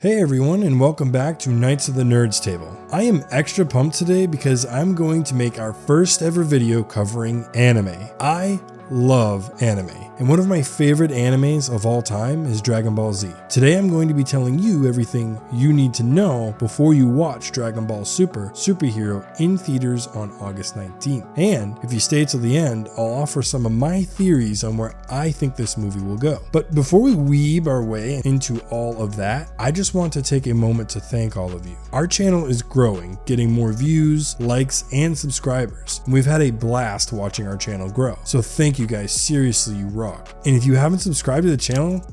Hey everyone, and welcome back to Knights of the Nerds Table. I am extra pumped today because I'm going to make our first ever video covering anime. I love anime, and one of my favorite animes of all time is Dragon Ball Z. Today I'm going to be telling you everything you need to know before you watch Dragon Ball Super Superhero in theaters on August 19th. And if you stay till the end, I'll offer some of my theories on where I think this movie will go. But before we weave our way into all of that, I just want to take a moment to thank all of you. Our channel is growing, getting more views, likes, and subscribers. And we've had a blast watching our channel grow. So thank you guys, seriously, you rock. And if you haven't subscribed to the channel,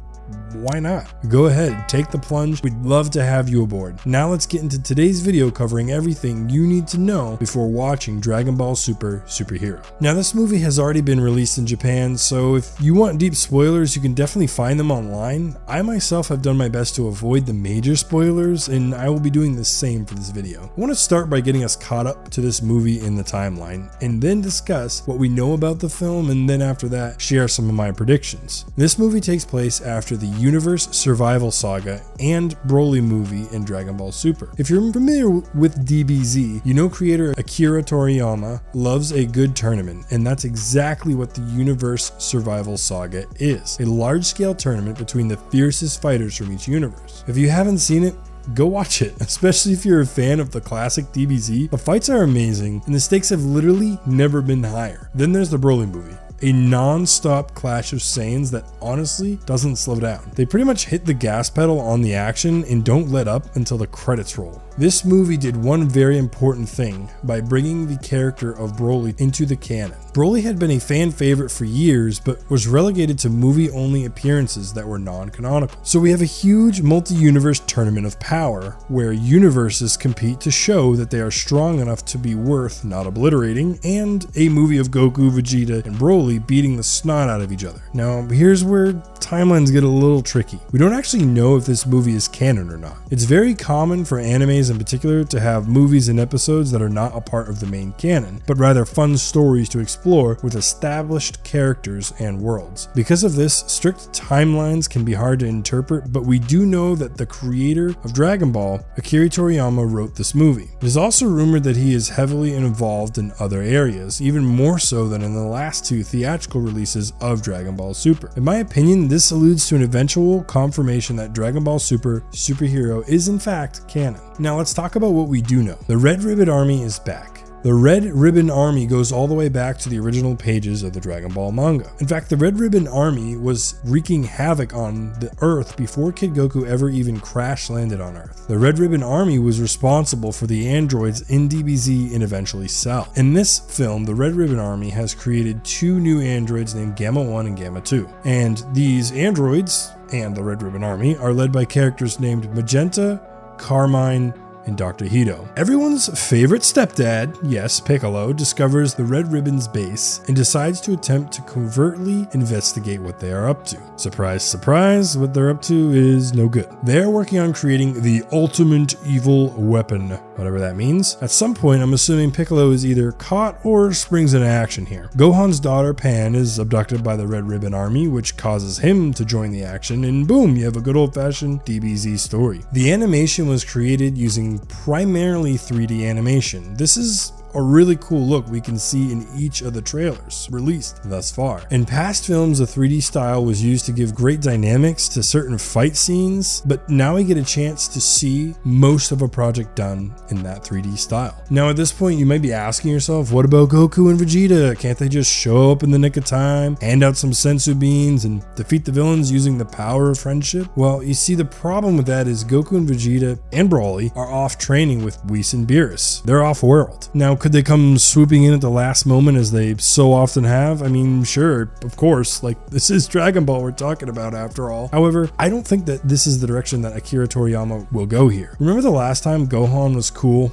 why not? Go ahead, take the plunge. We'd love to have you aboard. Now let's get into today's video covering everything you need to know before watching Dragon Ball Super Superhero. Now this movie has already been released in Japan, so if you want deep spoilers, you can definitely find them online. I myself have done my best to avoid the major spoilers, and I will be doing the same for this video. I want to start by getting us caught up to this movie in the timeline, and then discuss what we know about the film, and then after that, share some of my predictions. This movie takes place after the Universe Survival Saga and Broly movie in Dragon Ball Super. If you're familiar with DBZ, you know creator Akira Toriyama loves a good tournament, and that's exactly what the Universe Survival Saga is. A large-scale tournament between the fiercest fighters from each universe. If you haven't seen it, go watch it, especially if you're a fan of the classic DBZ. The fights are amazing, and the stakes have literally never been higher. Then there's the Broly movie. A non-stop clash of Saiyans that honestly doesn't slow down. They pretty much hit the gas pedal on the action and don't let up until the credits roll. This movie did one very important thing by bringing the character of Broly into the canon. Broly had been a fan favorite for years, but was relegated to movie-only appearances that were non-canonical. So we have a huge multi-universe tournament of power, where universes compete to show that they are strong enough to be worth not obliterating, and a movie of Goku, Vegeta, and Broly beating the snot out of each other. Now, here's where timelines get a little tricky. We don't actually know if this movie is canon or not. It's very common for animes in particular to have movies and episodes that are not a part of the main canon, but rather fun stories to explore with established characters and worlds. Because of this, strict timelines can be hard to interpret, but we do know that the creator of Dragon Ball, Akira Toriyama, wrote this movie. It is also rumored that he is heavily involved in other areas, even more so than in the last two theatrical releases of Dragon Ball Super. In my opinion, this alludes to an eventual confirmation that Dragon Ball Super Superhero is in fact canon. Now let's talk about what we do know. The Red Ribbon Army is back. The Red Ribbon Army goes all the way back to the original pages of the Dragon Ball manga. In fact, the Red Ribbon Army was wreaking havoc on the Earth before Kid Goku ever even crash landed on Earth. The Red Ribbon Army was responsible for the androids in DBZ and eventually Cell. In this film, the Red Ribbon Army has created two new androids named Gamma 1 and Gamma 2. And these androids and the Red Ribbon Army are led by characters named Magenta, Carmine, and Dr. Hito. Everyone's favorite stepdad, yes, Piccolo, discovers the Red Ribbon's base and decides to attempt to covertly investigate what they are up to. Surprise, surprise, what they're up to is no good. They're working on creating the ultimate evil weapon, whatever that means. At some point, I'm assuming Piccolo is either caught or springs into action here. Gohan's daughter, Pan, is abducted by the Red Ribbon Army, which causes him to join the action, and boom, you have a good old-fashioned DBZ story. The animation was created using primarily 3D animation. This is a really cool look we can see in each of the trailers released thus far. In past films, the 3D style was used to give great dynamics to certain fight scenes, but now we get a chance to see most of a project done in that 3D style. Now at this point, you might be asking yourself, what about Goku and Vegeta? Can't they just show up in the nick of time, hand out some sensu beans, and defeat the villains using the power of friendship? Well, you see, the problem with that is Goku and Vegeta and Broly are off training with Whis and Beerus. They're off-world. Now, could they come swooping in at the last moment as they so often have? I mean, sure, of course, like, this is Dragon Ball we're talking about after all. However, I don't think that this is the direction that Akira Toriyama will go here. Remember the last time Gohan was cool?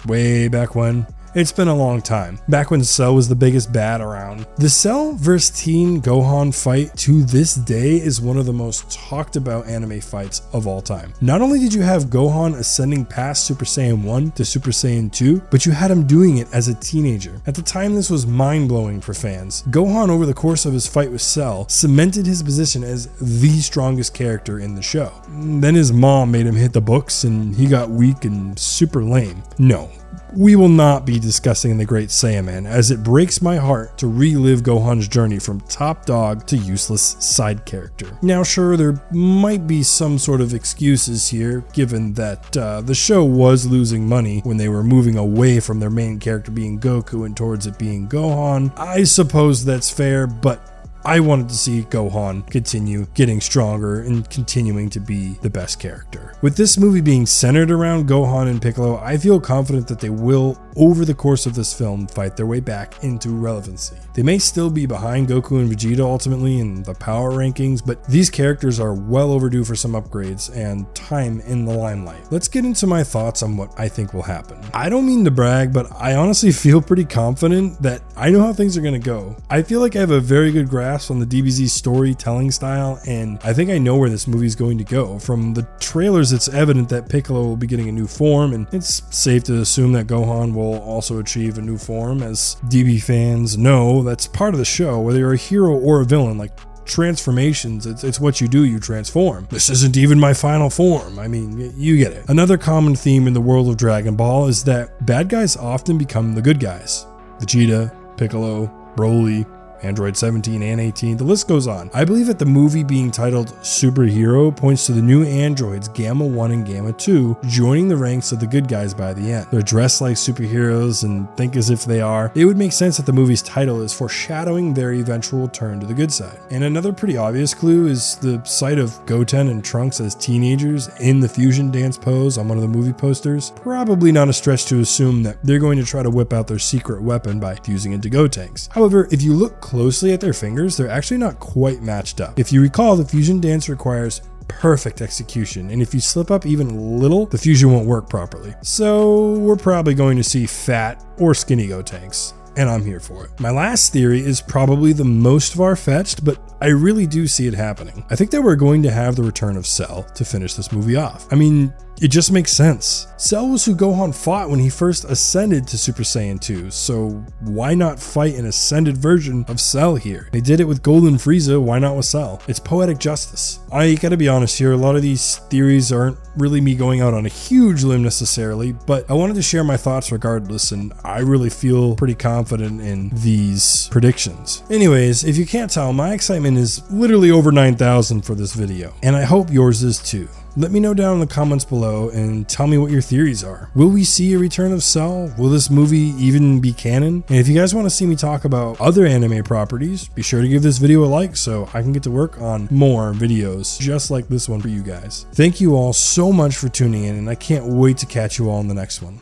Way back when? It's been a long time, back when Cell was the biggest bad around. The Cell vs Teen Gohan fight to this day is one of the most talked about anime fights of all time. Not only did you have Gohan ascending past Super Saiyan 1 to Super Saiyan 2, but you had him doing it as a teenager. At the time, this was mind-blowing for fans. Gohan, over the course of his fight with Cell, cemented his position as the strongest character in the show. Then his mom made him hit the books and he got weak and super lame. No. We will not be discussing the Great Saiyaman, as it breaks my heart to relive Gohan's journey from top dog to useless side character. Now sure, there might be some sort of excuses here, given that the show was losing money when they were moving away from their main character being Goku and towards it being Gohan. I suppose that's fair, but I wanted to see Gohan continue getting stronger and continuing to be the best character. With this movie being centered around Gohan and Piccolo, I feel confident that they will, over the course of this film, fight their way back into relevancy. They may still be behind Goku and Vegeta ultimately in the power rankings, but these characters are well overdue for some upgrades and time in the limelight. Let's get into my thoughts on what I think will happen. I don't mean to brag, but I honestly feel pretty confident that I know how things are going to go. I feel like I have a very good grasp on the DBZ storytelling style, and I think I know where this movie is going to go. From the trailers, it's evident that Piccolo will be getting a new form, and it's safe to assume that Gohan will also achieve a new form. As DB fans know, that's part of the show. Whether you're a hero or a villain, like transformations, it's what you do, you transform. This isn't even my final form. I mean, you get it. Another common theme in the world of Dragon Ball is that bad guys often become the good guys. Vegeta, Piccolo, Broly, Android 17 and 18, the list goes on. I believe that the movie being titled Superhero points to the new androids Gamma 1 and Gamma 2 joining the ranks of the good guys by the end. They're dressed like superheroes and think as if they are. It would make sense that the movie's title is foreshadowing their eventual turn to the good side. And another pretty obvious clue is the sight of Goten and Trunks as teenagers in the fusion dance pose on one of the movie posters. Probably not a stretch to assume that they're going to try to whip out their secret weapon by fusing into Gotenks. However, if you look closely at their fingers, they're actually not quite matched up. If you recall, the fusion dance requires perfect execution, and if you slip up even a little, the fusion won't work properly. So we're probably going to see fat or skinny Gotenks, and I'm here for it. My last theory is probably the most far-fetched, but I really do see it happening. I think that we're going to have the return of Cell to finish this movie off. I mean, it just makes sense. Cell was who Gohan fought when he first ascended to Super Saiyan 2, so why not fight an ascended version of Cell here? They did it with Golden Frieza, why not with Cell? It's poetic justice. I gotta be honest here, a lot of these theories aren't really me going out on a huge limb necessarily, but I wanted to share my thoughts regardless, and I really feel pretty confident in these predictions. Anyways, if you can't tell, my excitement is literally over 9,000 for this video, and I hope yours is too. Let me know down in the comments below and tell me what your theories are. Will we see a return of Cell? Will this movie even be canon? And if you guys want to see me talk about other anime properties, be sure to give this video a like so I can get to work on more videos just like this one for you guys. Thank you all so much for tuning in, and I can't wait to catch you all in the next one.